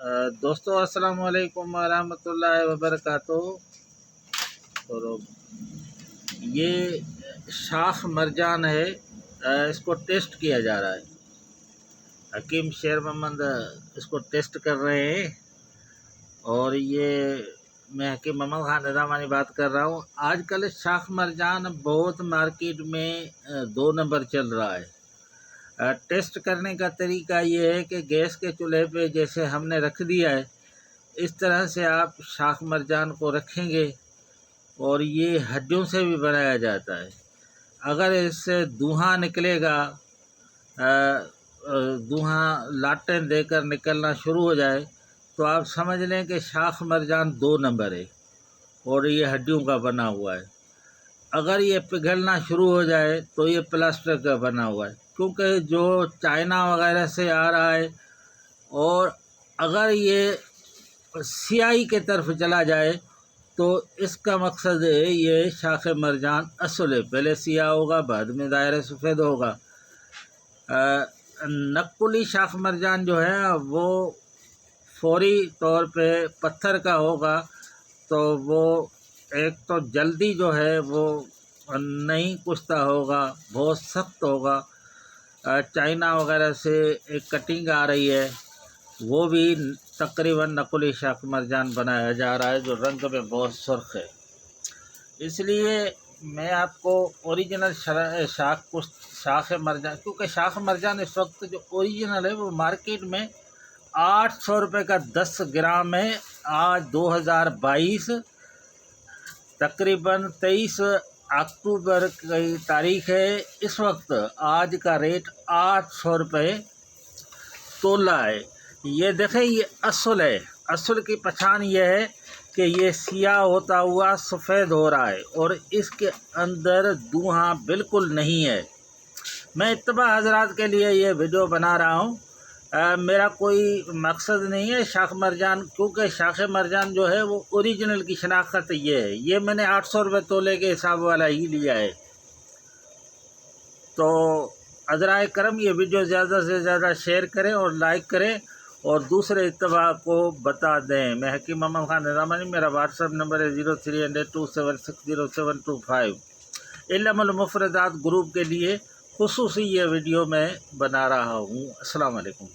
دوستو السلام علیکم ورحمۃ اللہ وبرکاتہ۔ اور یہ شاخ مرجان ہے، اس کو ٹیسٹ کیا جا رہا ہے۔ حکیم شیر محمد اس کو ٹیسٹ کر رہے ہیں، اور یہ میں حکیم محمد خان نظامانی بات کر رہا ہوں۔ آج کل شاخ مرجان بہت مارکیٹ میں 2 نمبر چل رہا ہے۔ ٹیسٹ کرنے کا طریقہ یہ ہے کہ گیس کے چولہے پہ جیسے ہم نے رکھ دیا ہے، اس طرح سے آپ شاخ مرجان کو رکھیں گے، اور یہ ہڈیوں سے بھی بنایا جاتا ہے۔ اگر اس سے دھواں نکلے گا، دھواں لاٹیں دے کر نکلنا شروع ہو جائے، تو آپ سمجھ لیں کہ شاخ مرجان 2 نمبر ہے اور یہ ہڈیوں کا بنا ہوا ہے۔ اگر یہ پگھلنا شروع ہو جائے تو یہ پلاسٹر کا بنا ہوا ہے، کیونکہ جو چائنا وغیرہ سے آ رہا ہے۔ اور اگر یہ سیاہی کی طرف چلا جائے تو اس کا مقصد ہے یہ شاخ مرجان اصل ہے، پہلے سیاہ ہوگا بعد میں دائرہ سفید ہوگا۔ نقلی شاخ مرجان جو ہے وہ فوری طور پہ پتھر کا ہوگا، تو وہ ایک تو جلدی جو ہے وہ نہیں کشتا ہوگا، بہت سخت ہوگا۔ چائنا وغیرہ سے ایک کٹنگ آ رہی ہے، وہ بھی تقریباً نقلی شاخ مرجان بنایا جا رہا ہے، جو رنگ میں بہت سرخ ہے۔ اس لیے میں آپ کو اوریجنل شاخ مرجان، کیونکہ شاخ مرجان اس وقت جو اوریجنل ہے وہ مارکیٹ میں 800 روپے کا 10 گرام ہے۔ آج 2022 تقریباً 23 اکتوبر کی تاریخ ہے۔ اس وقت آج کا ریٹ 800 روپے تولہ ہے۔ یہ دیکھیں، یہ اصل ہے۔ اصل کی پہچان یہ ہے کہ یہ سیاہ ہوتا ہوا سفید ہو رہا ہے، اور اس کے اندر دھواں بالکل نہیں ہے۔ میں اتباع حضرات کے لیے یہ ویڈیو بنا رہا ہوں، میرا کوئی مقصد نہیں ہے شاخ مرجان، کیونکہ شاخ مرجان جو ہے وہ اوریجنل کی شناخت یہ ہے۔ یہ میں نے 800 روپے تولے کے حساب والا ہی لیا ہے۔ تو حضرائے کرم یہ ویڈیو زیادہ سے زیادہ شیئر کریں اور لائک کریں، اور دوسرے اتباع کو بتا دیں۔ میں حکیم محمد خان نظامانی، میرا واٹس ایپ نمبر ہے 030027600725۔ علم المفردات گروپ کے لیے خصوصی یہ ویڈیو میں بنا رہا ہوں۔ السلام علیکم۔